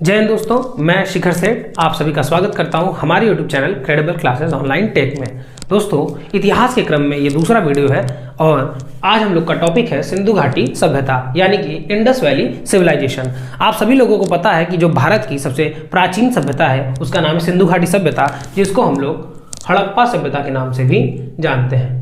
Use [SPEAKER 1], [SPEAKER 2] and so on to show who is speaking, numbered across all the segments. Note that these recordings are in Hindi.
[SPEAKER 1] जय हिंद दोस्तों, मैं शिखर सेठ आप सभी का स्वागत करता हूं हमारे YouTube channel credible classes online tech में। दोस्तों, इतिहास के क्रम में ये दूसरा वीडियो है और आज हम लोग का टॉपिक है सिंधु घाटी सभ्यता यानी कि इंडस वैली सिविलाइजेशन। आप सभी लोगों को पता है कि जो भारत की सबसे प्राचीन सभ्यता है उसका नाम है सिंधु घाटी सभ्यता, जिसको हम लोग हड़प्पा सभ्यता के नाम से भी जानते हैं।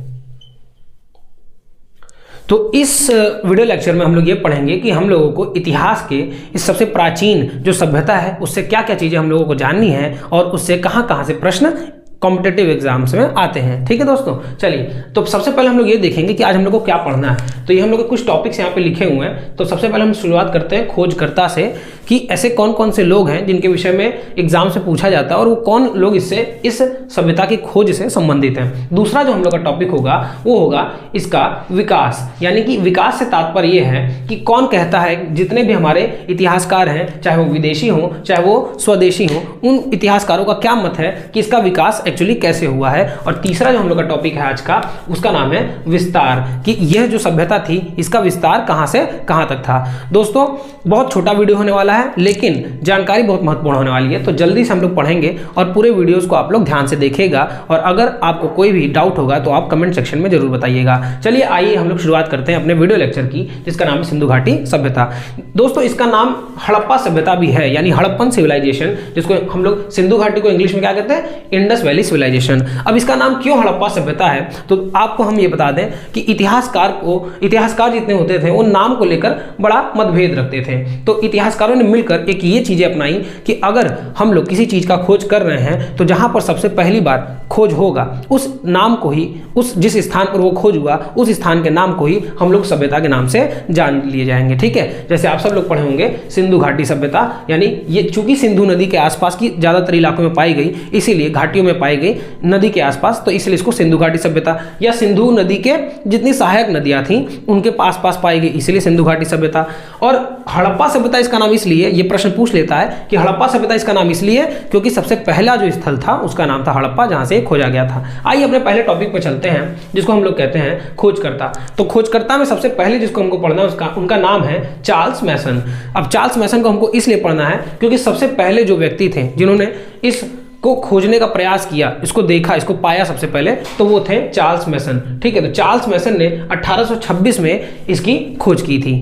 [SPEAKER 1] तो इस वीडियो लेक्चर में हम लोग ये पढ़ेंगे कि हम लोगों को इतिहास के इस सबसे प्राचीन जो सभ्यता है उससे क्या क्या चीज़ें हम लोगों को जाननी है और उससे कहाँ कहाँ से प्रश्न कॉम्पिटेटिव एग्जाम्स में आते हैं। ठीक है दोस्तों, चलिए तो सबसे पहले हम लोग ये देखेंगे कि आज हम लोग को क्या पढ़ना है। तो ये हम लोग के कुछ टॉपिक्स यहाँ पे लिखे हुए हैं। तो सबसे पहले हम शुरुआत करते हैं खोजकर्ता से कि ऐसे कौन कौन से लोग हैं जिनके विषय में एग्जाम से पूछा जाता है और वो कौन लोग इससे इस सभ्यता की खोज से संबंधित हैं। दूसरा जो हम लोग का टॉपिक होगा वो होगा इसका विकास, यानी कि विकास से तात्पर्य ये है कि कौन कहता है, जितने भी हमारे इतिहासकार हैं चाहे वो विदेशी हों चाहे वो स्वदेशी हों, उन इतिहासकारों का क्या मत है कि इसका विकास एक्चुअली कैसे हुआ है। और तीसरा जो हम लोग का टॉपिक है आज का उसका नाम है विस्तार, कि यह जो सभ्यता थी इसका विस्तार कहां से कहां तक था। दोस्तों, बहुत छोटा वीडियो होने वाला है लेकिन जानकारी बहुत महत्वपूर्ण होने वाली है, तो जल्दी से हम लोग पढ़ेंगे और पूरे वीडियोस को आप लोग ध्यान से देखिएगा। और अगर आपको कोई भी डाउट होगा तो आप कमेंट सेक्शन में जरूर बताइएगा। चलिए आइए हम लोग शुरुआत करते हैं अपने वीडियो लेक्चर की, जिसका नाम है सिंधु घाटी सभ्यता। दोस्तों, इसका नाम हड़प्पा सभ्यता भी है, यानी हड़प्पन सिविलाइजेशन, जिसको हम लोग सिंधु घाटी को इंग्लिश में क्या कहते हैं, इंडस वैली सिविलाइजेशन। अब इसका नाम क्यों हड़प्पा सभ्यता है, तो आपको हम ये बता दें कि इतिहासकार जितने होते थे वो नाम को लेकर बड़ा मतभेद रखते थे। तो इतिहासकारों ने मिलकर एक ये चीजें अपनाई कि अगर हम लोग किसी चीज का खोज कर रहे हैं तो जहां पर सबसे पहली बार खोज होगा उस नाम को ही, उस जिस स्थान पर वो खोज हुआ उस स्थान के नाम को ही हम लोग सभ्यता के नाम से जान लिए जाएंगे। ठीक है, जैसे आप सब लोग पढ़े होंगे सिंधु घाटी सभ्यता, यानी ये चूंकि सिंधु नदी के आसपास की ज्यादातर इलाकों में पाई गई, इसीलिए घाटियों में पाई गई नदी के आसपास, तो इसलिए इसको सिंधु घाटी सभ्यता, या सिंधु नदी के जितनी सहायक नदियां थी उनके पास पास पाई गई, इसलिए सिंधु घाटी सभ्यता। और हड़प्पा सभ्यता इसका नाम इसलिए, ये प्रश्न पूछ लेता है कि हड़प्पा सभ्यता इसका नाम इसलिए क्योंकि सबसे पहला जो स्थल था उसका नाम था हड़प्पा, जहां से खोजा गया था। आइए अपने पहले टॉपिक पे चलते हैं, जिसको हम लोग कहते हैं खोजकर्ता। तो खोजकर्ता में सबसे पहले जिसको हमको पढ़ना है उनका नाम है चार्ल्स मैसन। अब चार्ल्स मैसन को हमको इसलिए पढ़ना है क्योंकि सबसे पहले जो व्यक्ति थे जिन्होंने इस को खोजने का प्रयास किया, इसको देखा, इसको पाया सबसे पहले, तो वो थे चार्ल्स मैसन। ठीक है, तो चार्ल्स मैसन ने 1826 में इसकी खोज की थी।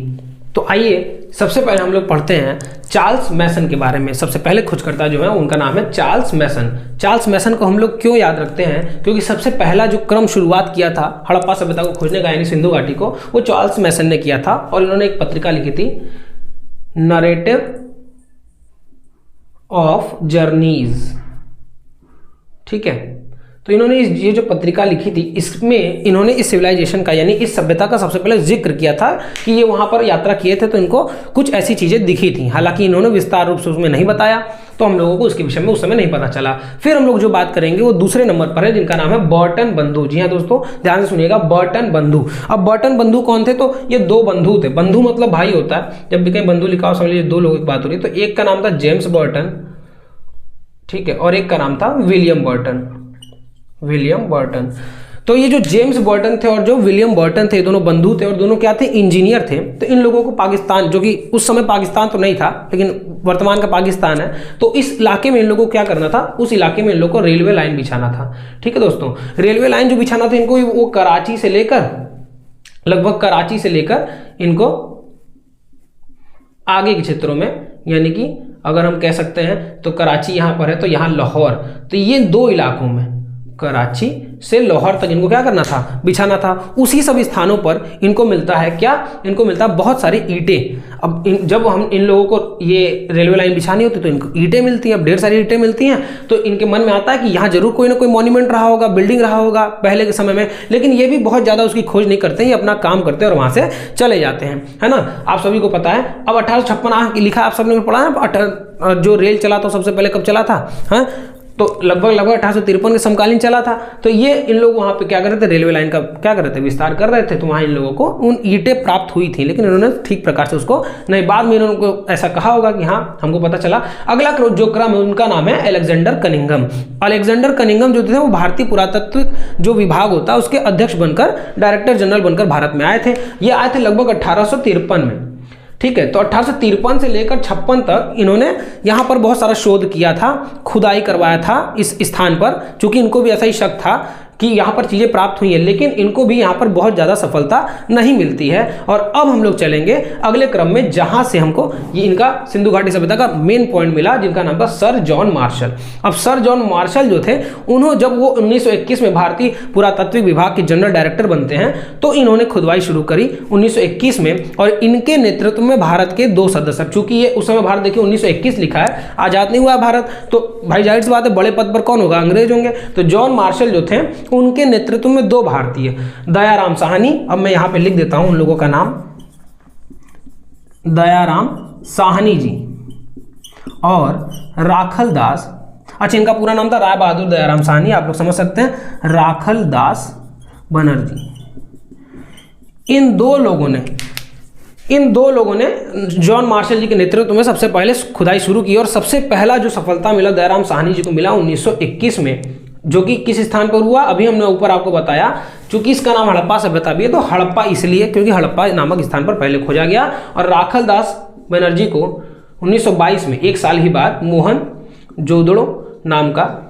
[SPEAKER 1] तो आइए सबसे पहले हम लोग पढ़ते हैं चार्ल्स मैसन के बारे में। सबसे पहले खोजकर्ता जो है उनका नाम है चार्ल्स मैसन। चार्ल्स मैसन को हम लोग क्यों याद रखते हैं, क्योंकि सबसे पहला जो क्रम शुरुआत किया था हड़प्पा सभ्यता को खोजने का, यानी सिंधु घाटी को, वो चार्ल्स मैसन ने किया था। और इन्होंने एक पत्रिका लिखी थी, नरेटिव ऑफ जर्नीज। ठीक है, तो इन्होंने ये जो पत्रिका लिखी थी इसमें इन्होंने इस सिविलाइजेशन का, यानी इस सभ्यता का सबसे पहले जिक्र किया था कि ये वहां पर यात्रा किए थे तो इनको कुछ ऐसी चीजें दिखी थी। हालांकि इन्होंने विस्तार रूप से उसमें नहीं बताया, तो हम लोगों को उसके विषय में उस समय नहीं पता चला। फिर हम लोग जो बात करेंगे वो दूसरे नंबर पर है, जिनका नाम है बर्टन बंधु। जी हाँ दोस्तों, ध्यान से सुनिएगा, बर्टन बंधु। अब बर्टन बंधु कौन थे, तो ये दो बंधु थे। बंधु मतलब भाई होता है, जब भी कहीं बंधु लिखा हो समझ लीजिए दो लोगों की बात हो रही है। तो एक का नाम था जेम्स बर्टन, ठीक है, और एक का नाम था विलियम बर्टन। तो ये जो जेम्स बर्टन थे और जो विलियम बर्टन थे, दोनों बंधु थे और दोनों क्या थे, इंजीनियर थे। तो इन लोगों को पाकिस्तान, जो कि उस समय पाकिस्तान तो नहीं था लेकिन वर्तमान का पाकिस्तान है, तो इस इलाके में इन लोगों को क्या करना था, उस इलाके में इन लोगों को रेलवे लाइन बिछाना था। ठीक है दोस्तों, रेलवे लाइन जो बिछाना था इनको, वो कराची से लेकर, लगभग कराची से लेकर इनको आगे के क्षेत्रों में, यानी कि अगर हम कह सकते हैं तो कराची यहाँ पर है तो यहाँ लाहौर, तो ये दो इलाकों में कराची से लाहौर तक इनको क्या करना था, बिछाना था। उसी सब स्थानों पर इनको मिलता है क्या, इनको मिलता है बहुत सारी ईंटें। अब जब हम इन लोगों को ये रेलवे लाइन बिछानी होती तो इनको ईंटें मिलती हैं। अब ढेर सारी ईंटें मिलती हैं तो इनके मन में आता है कि यहाँ जरूर कोई ना कोई मॉन्यूमेंट रहा होगा, बिल्डिंग रहा होगा पहले के समय में, लेकिन ये भी बहुत ज़्यादा उसकी खोज नहीं करते हैं, ये अपना काम करते हैं और वहाँ से चले जाते हैं, है ना। आप सभी को पता है। अब 1856 लिखा, आप सबने पढ़ा है, जो रेल चला था सबसे पहले कब चला था, हाँ, तो लगभग 1853 के समकालीन चला था। तो ये इन लोग वहाँ पे क्या कर रहे थे, रेलवे लाइन का क्या कर रहे थे, विस्तार कर रहे थे। तो वहाँ इन लोगों को उन ईंटें प्राप्त हुई थी, लेकिन इन्होंने ठीक प्रकार से उसको नहीं, बाद में इन्होंने ऐसा कहा होगा कि हाँ हमको पता चला। अगला जो क्रम है उनका नाम है अलेक्जेंडर कनिंघम। अलेक्जेंडर कनिंघम जो थे वो भारतीय पुरातत्व जो विभाग होता है उसके अध्यक्ष बनकर, डायरेक्टर जनरल बनकर भारत में आए थे। ये आए थे लगभग 1853 में। ठीक है। तो 1853 से लेकर 56 तक इन्होंने यहाँ पर बहुत सारा शोध किया था, खुदाई करवाया था इस स्थान पर, चूंकि इनको भी ऐसा ही शक था कि यहाँ पर चीज़ें प्राप्त हुई हैं, लेकिन इनको भी यहाँ पर बहुत ज़्यादा सफलता नहीं मिलती है। और अब हम लोग चलेंगे अगले क्रम में, जहाँ से हमको ये इनका सिंधु घाटी सभ्यता का मेन पॉइंट मिला, जिनका नाम था सर जॉन मार्शल। अब सर जॉन मार्शल जो थे, उन्होंने जब वो 1921 में भारतीय पुरातत्व विभाग के जनरल डायरेक्टर बनते हैं, तो इन्होंने खुदवाई शुरू करी 1921 में, और इनके नेतृत्व में भारत के 2 सदस्य, चूंकि ये उस समय भारत देखिए 1921 लिखा है, आज़ाद नहीं हुआ भारत, तो भाई जाहिर सी बात है बड़े पद पर कौन होगा, अंग्रेज होंगे। तो जॉन मार्शल जो थे, उनके नेतृत्व में 2 भारतीय, दयाराम साहनी, अब मैं यहां पे लिख देता हूं उन लोगों का नाम, दयाराम साहनी जी और राखल दास, अच्छा इनका पूरा नाम था राय बहादुर दयाराम साहनी, आप लोग समझ सकते हैं, राखल दास बनर्जी। इन दो लोगों ने जॉन मार्शल जी के नेतृत्व में सबसे पहले खुदाई शुरू की, और सबसे पहला जो सफलता मिला दयाराम साहनी जी को मिला 1921 में, जो कि किस स्थान पर हुआ, अभी हमने ऊपर आपको बताया, चूंकि इसका नाम हड़प्पा सभ्यता भी है, तो हड़प्पा इसलिए क्योंकि हड़प्पा नामक स्थान पर पहले खोजा गया। और राखल दास बनर्जी को 1922 में, 1 साल ही बाद, मोहन जोदड़ो नाम का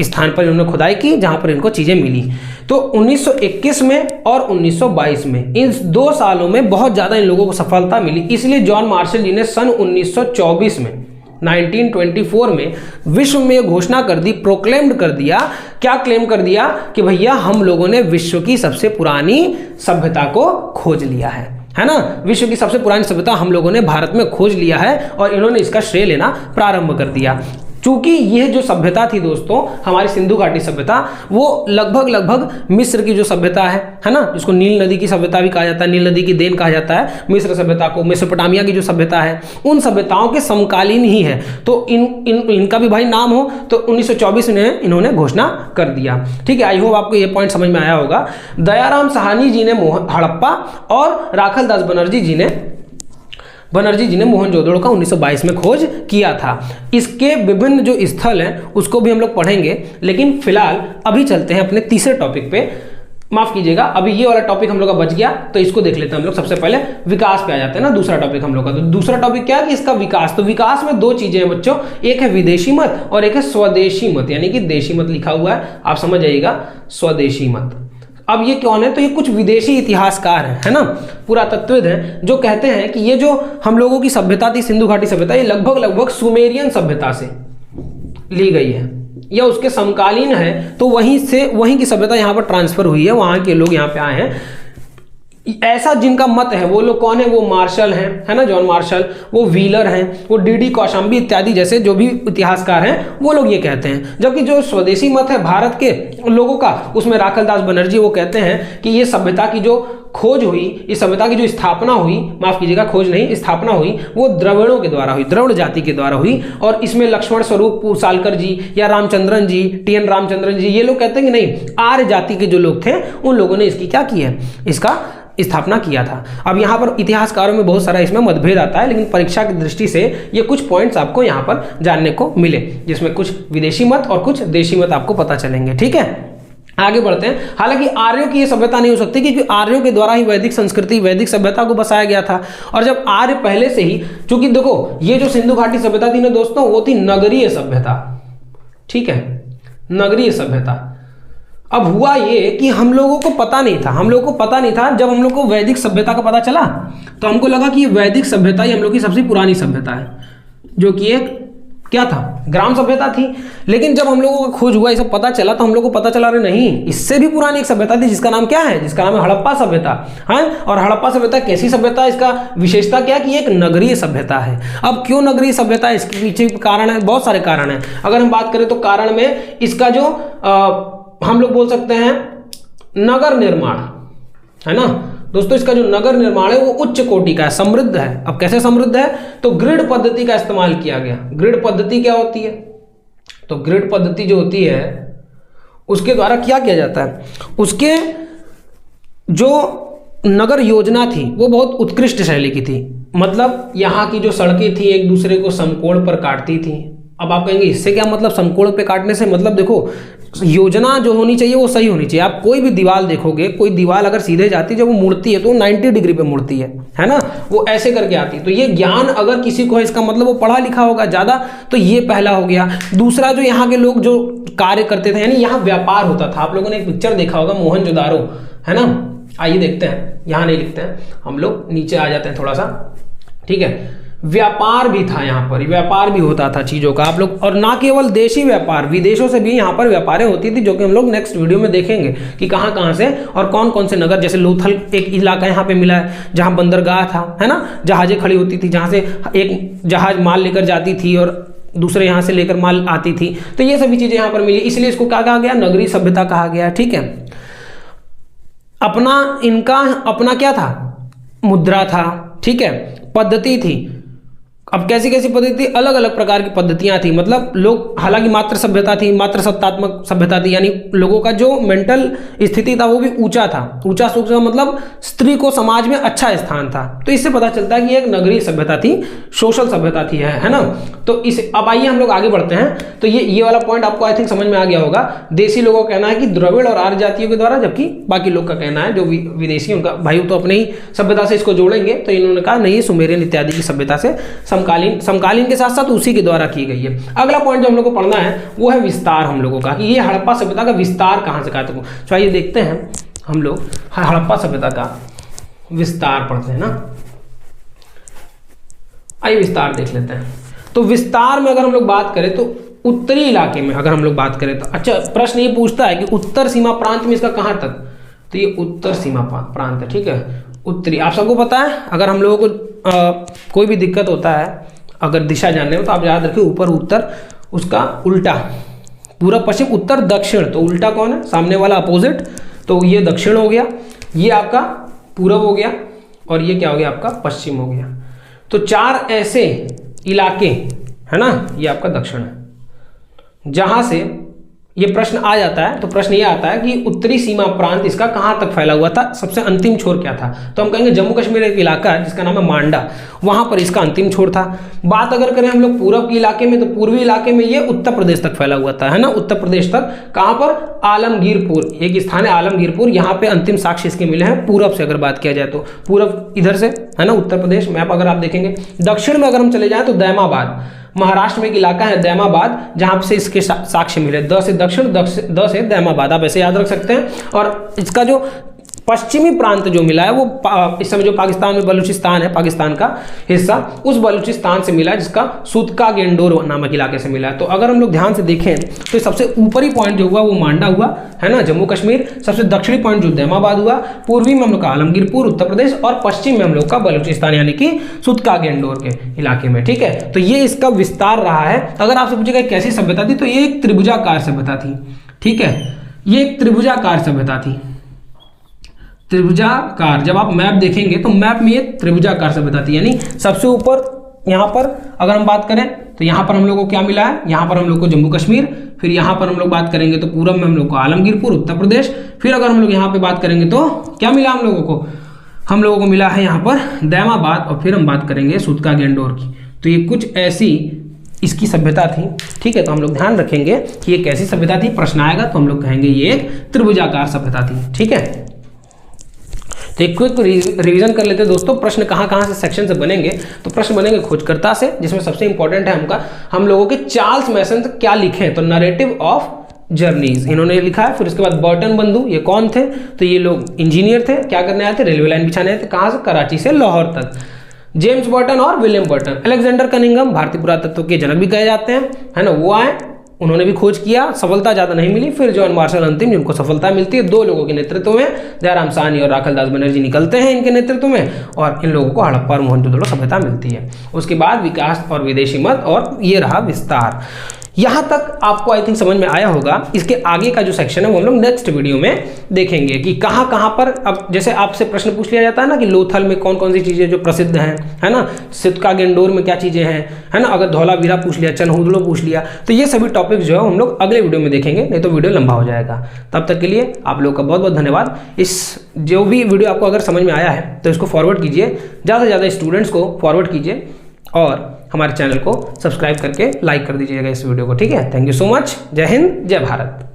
[SPEAKER 1] स्थान पर इन्होंने खुदाई की, जहां पर इनको चीजें मिली। तो 1921 में और 1922 में, इन 2 सालों में बहुत ज्यादा इन लोगों को सफलता मिली। इसलिए जॉन मार्शल जी ने सन 1924 में, 1924 में विश्व में घोषणा कर दी, प्रोक्लेम्ड कर दिया, क्या क्लेम कर दिया कि भैया हम लोगों ने विश्व की सबसे पुरानी सभ्यता को खोज लिया है ना, विश्व की सबसे पुरानी सभ्यता हम लोगों ने भारत में खोज लिया है, और इन्होंने इसका श्रेय लेना प्रारंभ कर दिया। चूंकि यह जो सभ्यता थी दोस्तों, हमारी सिंधु घाटी सभ्यता, वो लगभग मिस्र की जो सभ्यता है ना, जिसको नील नदी की सभ्यता भी कहा जाता है, नील नदी की देन कहा जाता है मिस्र सभ्यता को, मेसोपोटामिया की जो सभ्यता है, उन सभ्यताओं के समकालीन ही है। तो इनका भी भाई नाम हो, तो 1924 में इन्होंने घोषणा कर दिया। ठीक है, आई होप आपको ये पॉइंट समझ में आया होगा। दयाराम साहनी जी ने हड़प्पा, और राखल दास बनर्जी जी ने मोहनजोदड़ो का 1922 में खोज किया था। इसके विभिन्न जो स्थल हैं उसको भी हम लोग पढ़ेंगे, लेकिन फिलहाल अभी चलते हैं अपने तीसरे टॉपिक पे। माफ कीजिएगा, अभी ये वाला टॉपिक हम लोग का बच गया, तो इसको देख लेते हैं हम लोग। सबसे पहले विकास पे आ जाते हैं ना, दूसरा टॉपिक हम लोग का। तो दूसरा टॉपिक क्या है कि इसका विकास। तो विकास में 2 चीजें हैं बच्चों, एक है विदेशी मत और एक है स्वदेशी मत, यानी कि देशी मत लिखा हुआ है, आप समझ जाइएगा, स्वदेशी मत। अब ये कौन है, तो ये कुछ विदेशी इतिहासकार हैं, है ना, पुरातत्वविद हैं, जो कहते हैं कि ये जो हम लोगों की सभ्यता थी, सिंधु घाटी सभ्यता, ये लगभग सुमेरियन सभ्यता से ली गई है या उसके समकालीन है। तो वहीं की सभ्यता यहाँ पर ट्रांसफर हुई है, वहां के लोग यहाँ पे आए हैं। ऐसा जिनका मत है वो लोग कौन है, वो मार्शल हैं, है ना, जॉन मार्शल, वो व्हीलर हैं, वो डीडी कौशाम्बी इत्यादि जैसे जो भी इतिहासकार हैं, वो लोग ये कहते हैं। जबकि जो स्वदेशी मत है भारत के लोगों का, उसमें राखल दास बनर्जी वो कहते हैं कि ये सभ्यता की जो खोज हुई, इस सभ्यता की जो स्थापना हुई, माफ कीजिएगा खोज नहीं, स्थापना हुई, वो द्रविड़ों के द्वारा हुई, द्रविड़ जाति के द्वारा हुई। और इसमें लक्ष्मण स्वरूप सालकर जी या रामचंद्रन जी, TN रामचंद्रन जी, ये लोग कहते हैं कि नहीं, आर्य जाति के जो लोग थे उन लोगों ने इसकी क्या की है, इसका स्थापना किया था। अब यहाँ पर इतिहासकारों में बहुत सारा इसमें मतभेद आता है, लेकिन परीक्षा की दृष्टि से ये कुछ पॉइंट्स आपको यहाँ पर जानने को मिले, जिसमें कुछ विदेशी मत और कुछ देशी मत आपको पता चलेंगे। ठीक है, आगे बढ़ते हैं। हालांकि आर्यों की ये सभ्यता नहीं हो सकती, क्योंकि आर्यों के द्वारा ही वैदिक संस्कृति, वैदिक सभ्यता को बसाया गया था। और जब आर्य पहले से ही, चूंकि देखो ये जो सिंधु घाटी सभ्यता थी ना दोस्तों, वो थी नगरीय सभ्यता। ठीक है, नगरीय सभ्यता। अब हुआ ये कि हम लोगों को पता नहीं था, जब हम लोग को वैदिक सभ्यता का पता चला तो हमको लगा कि ये वैदिक सभ्यता ही हम लोग की सबसे पुरानी सभ्यता है, जो कि एक क्या था, ग्राम सभ्यता थी। लेकिन जब हम लोगों का खोज हुआ, ये सब पता चला, तो हम लोग को पता चला रहे नहीं, इससे भी पुरानी एक सभ्यता थी, जिसका नाम क्या है, जिसका नाम है हड़प्पा सभ्यता है। और हड़प्पा सभ्यता कैसी सभ्यता है, इसका विशेषता क्या है कि एक नगरीय सभ्यता है। अब क्यों नगरीय सभ्यता है, इसके पीछे कारण है, बहुत सारे कारण है। अगर हम बात करें तो कारण में इसका जो हम लोग बोल सकते हैं नगर निर्माण, है ना दोस्तों, इसका जो नगर निर्माण है वो उच्च कोटि का है, समृद्ध है। अब कैसे समृद्ध है, तो ग्रिड पद्धति का इस्तेमाल किया गया। ग्रिड पद्धति क्या होती है, तो ग्रिड पद्धति जो होती है उसके द्वारा क्या किया जाता है, उसके जो नगर योजना थी वो बहुत उत्कृष्ट शैली की थी। मतलब यहाँ की जो सड़कें थी एक दूसरे को समकोण पर काटती थी। अब आप कहेंगे इससे क्या मतलब, समकोण पे काटने से मतलब देखो योजना जो होनी चाहिए वो सही होनी चाहिए। आप कोई भी दीवार देखोगे, कोई दीवार अगर सीधे जाती है, जब वो मुड़ती है तो 90 डिग्री पे मुड़ती है ना, वो ऐसे करके आती है। तो ये ज्ञान अगर किसी को है, इसका मतलब वो पढ़ा लिखा होगा ज़्यादा। तो ये पहला हो गया। दूसरा, जो यहाँ के लोग जो कार्य करते थे, यानी यहाँ व्यापार होता था। आप लोगों ने एक पिक्चर देखा होगा मोहनजोदारो, है ना। आइए देखते हैं, यहाँ नहीं लिखते हैं हम लोग, नीचे आ जाते हैं थोड़ा सा, ठीक है। व्यापार भी था यहाँ पर, व्यापार भी होता था चीज़ों का आप लोग, और ना केवल देशी व्यापार, विदेशों से भी यहाँ पर व्यापारें होती थी, जो कि हम लोग नेक्स्ट वीडियो में देखेंगे कि कहाँ कहाँ से और कौन कौन से नगर। जैसे लोथल एक इलाका यहाँ पे मिला है जहाँ बंदरगाह था, है ना, जहाजें खड़ी होती थी, जहाँ से एक जहाज माल लेकर जाती थी और दूसरे यहाँ से लेकर माल आती थी। तो ये सभी चीज़ें यहाँ पर मिली, इसलिए इसको क्या कहा गया, नगरीय सभ्यता कहा गया, ठीक है। इनका अपना क्या था, मुद्रा था, ठीक है, पद्धति थी। अब कैसी कैसी पद्धति थी, अलग अलग प्रकार की पद्धतियां थी। मतलब लोग, हालांकि मात्र सभ्यता थी, मात्र सत्तात्मक सभ्यता थी, यानी लोगों का जो मेंटल स्थिति था वो भी ऊंचा था। ऊंचा सोच का मतलब स्त्री को समाज में अच्छा स्थान था। तो इससे पता चलता है कि एक नगरीय सभ्यता थी, सोशल सभ्यता थी, है ना। तो इस अब आइए हम लोग आगे बढ़ते हैं। तो ये वाला पॉइंट आपको आई थिंक समझ में आ गया होगा। देशी लोगों का कहना है कि द्रविड़ और आर्य जातियों के द्वारा, जबकि बाकी लोग का कहना है जो विदेशी, उनका भाई तो अपने ही सभ्यता से इसको जोड़ेंगे। तो इन्होंने कहा नहीं, सुमेरियन इत्यादि की सभ्यता से समकालीन के साथ साथ उसी के द्वारा की गई है। अगला पॉइंट जो हम लोग को पढ़ना है वो है विस्तार हम लोगों का, कि ये हड़प्पा सभ्यता का विस्तार कहाँ से कहा था। तो आइए देखते हैं हम लोग हड़प्पा सभ्यता का विस्तार पढ़ते हैं ना। आइए विस्तार देख लेते हैं। तो विस्तार में अगर हम लोग बात करें तो उत्तरी इलाके में अगर हम लोग बात करें तो, अच्छा प्रश्न ये पूछता है कि उत्तर सीमा प्रांत में इसका कहाँ तक, तो ये उत्तर सीमा प्रांत है, ठीक है, उत्तरी। आप सबको पता है, अगर हम लोगों को कोई भी दिक्कत होता है अगर दिशा जानने में, तो आप याद रखिए ऊपर उत्तर, उसका उल्टा पूरब पश्चिम, उत्तर दक्षिण, तो उल्टा कौन है, सामने वाला अपोजिट। तो ये दक्षिण हो गया, ये आपका पूरब हो गया, और ये क्या हो गया आपका पश्चिम हो गया। तो 4 ऐसे इलाके, है ना, ये आपका दक्षिण है। जहां से ये प्रश्न आ जाता है, तो प्रश्न ये आता है कि उत्तरी सीमा प्रांत इसका कहां तक फैला हुआ था, सबसे अंतिम छोर क्या था। तो हम कहेंगे जम्मू कश्मीर एक इलाका है जिसका नाम है मांडा, वहां पर इसका अंतिम छोर था। बात अगर करें हम लोग पूरब के इलाके में, तो पूर्वी इलाके में ये उत्तर प्रदेश तक फैला हुआ था, है ना, उत्तर प्रदेश तक। कहां पर, आलमगीरपुर, एक स्थान है आलमगीरपुर, यहाँ पे अंतिम साक्ष्य इसके मिले हैं पूरब से अगर बात किया जाए तो। पूरब इधर से, है ना, उत्तर प्रदेश मैप अगर आप देखेंगे। दक्षिण में अगर हम चले जाएं तो दैमाबाद, महाराष्ट्र में एक इलाका है दैमाबाद, जहां से इसके साक्ष्य मिले। द से दक्षिण, द से दैमाबाद, आप ऐसे याद रख सकते हैं। और इसका जो पश्चिमी प्रांत जो मिला है वो इस समय जो पाकिस्तान में बलूचिस्तान है, पाकिस्तान का हिस्सा, उस बलूचिस्तान से मिला है, जिसका सुदका गेंडोर नामक इलाके से मिला है। तो अगर हम लोग ध्यान से देखें तो सबसे ऊपरी पॉइंट जो हुआ वो मांडा हुआ, है ना, जम्मू कश्मीर। सबसे दक्षिणी पॉइंट जो दैमाबाद हुआ, पूर्वी में हम लोग का आलमगीरपुर उत्तर प्रदेश, और पश्चिम में हम लोग का बलूचिस्तान यानी कि सुदका गेंडोर के इलाके में, ठीक है। तो ये इसका विस्तार रहा है। अगर आपसे पूछेगा कैसी सभ्यता थी, तो ये एक त्रिभुजाकार सभ्यता थी, ठीक है, ये एक त्रिभुजाकार सभ्यता थी। त्रिभुजाकार, जब आप मैप देखेंगे तो मैप में ये त्रिभुजाकार सभ्यता थी, यानी सबसे ऊपर यहाँ पर अगर हम बात करें तो यहाँ पर हम लोग को क्या मिला है, यहाँ पर हम लोग को जम्मू कश्मीर, फिर यहाँ पर हम लोग बात करेंगे तो पूरब में हम लोग को आलमगीरपुर उत्तर प्रदेश, फिर अगर हम लोग यहाँ पे बात करेंगे तो क्या मिला हम लोगों को मिला है यहाँ पर दैमाबाद, और फिर हम बात करेंगे सुदका गेंडोर की। तो ये कुछ ऐसी इसकी सभ्यता थी, ठीक है। तो हम लोग ध्यान रखेंगे कि ये कैसी सभ्यता थी, प्रश्न आएगा तो हम लोग कहेंगे ये एक त्रिभुजाकार सभ्यता थी, ठीक है। तो एक क्विक रिवीजन कर लेते हैं दोस्तों, प्रश्न कहाँ कहाँ से सेक्शन से बनेंगे। तो प्रश्न बनेंगे खोजकर्ता से, जिसमें सबसे इंपॉर्टेंट है हम लोगों के चार्ल्स मैसन क्या लिखे, तो नरेटिव ऑफ जर्नीज इन्होंने लिखा है। फिर उसके बाद बर्टन बंधु, ये कौन थे, तो ये लोग इंजीनियर थे, क्या करने आए थे, रेलवे लाइन बिछाने आए थे। कहाँ से, कराची से लाहौर तक। जेम्स बर्टन और विलियम बर्टन। अलेक्जेंडर कनिंघम, भारतीय पुरातत्व के जनक भी कहे जाते हैं, है ना, वो आए, उन्होंने भी खोज किया, सफलता ज़्यादा नहीं मिली। फिर जॉन मार्शल अंतिम, जिनको सफलता मिलती है, 2 लोगों के नेतृत्व में, दयाराम साहनी और राखल दास बनर्जी निकलते हैं इनके नेतृत्व में, और इन लोगों को हड़प्पा और मोहनजोदड़ो सभ्यता मिलती है। उसके बाद विकास और विदेशी मत, और ये रहा विस्तार। यहाँ तक आपको आई थिंक समझ में आया होगा। इसके आगे का जो सेक्शन है वो हम लोग नेक्स्ट वीडियो में देखेंगे कि कहाँ कहाँ पर, अब जैसे आपसे प्रश्न पूछ लिया जाता है ना कि लोथल में कौन कौन सी चीज़ें जो प्रसिद्ध हैं, है ना, सुदका गेंडोर में क्या चीज़ें हैं, है ना, अगर धौलावीरा पूछ लिया, चनहुदड़ो पूछ लिया, तो ये सभी टॉपिक जो है हम लोग अगले वीडियो में देखेंगे, नहीं तो वीडियो लंबा हो जाएगा। तब तक के लिए आप लोग का बहुत बहुत धन्यवाद। इस जो भी वीडियो आपको अगर समझ में आया है तो इसको फॉरवर्ड कीजिए, ज़्यादा से ज़्यादा स्टूडेंट्स को फॉरवर्ड कीजिए, और हमारे चैनल को सब्सक्राइब करके लाइक कर दीजिएगा इस वीडियो को, ठीक है। Thank you so much. जय हिंद, जय भारत।